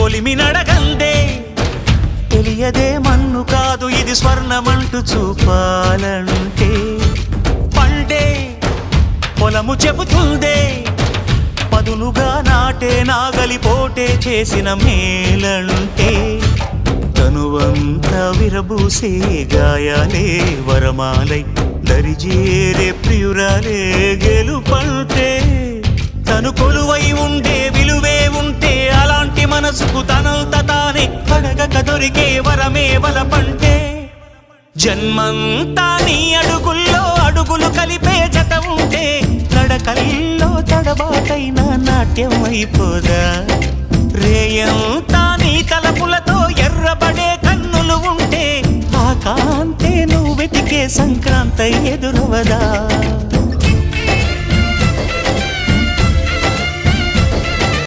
కొలిమి నడగందే తెలియదే మన్ను కాదు ఇది స్వర్ణమంటూ చూపాలంటే పండే పొలము చెబుతుందే పదునుగా నాటే నాగలిపోటే చేసిన మేలంటే తనువంతా విరబూసే గాయాలే వరమాలై దరిజేరే ప్రియురాలే గెలుపంటే తను కొలువై ఉండే విలువే ఉంటే అలాంటి మనసుకు తనంత తానే అడగక దొరికే వరమే వలపంటే జన్మంతా నీ అడుగుల్లో అడుగులు కలిపే జత ఉంటే నడకల్లో తడబాటైన నాట్యం అయిపోదా రేయంతా నీ తలపులతో ఎర్రబడే కన్నులు ఉంటే ఆ కాంతే నువ్వు వెతికే సంక్రాంతి ఎదురవదా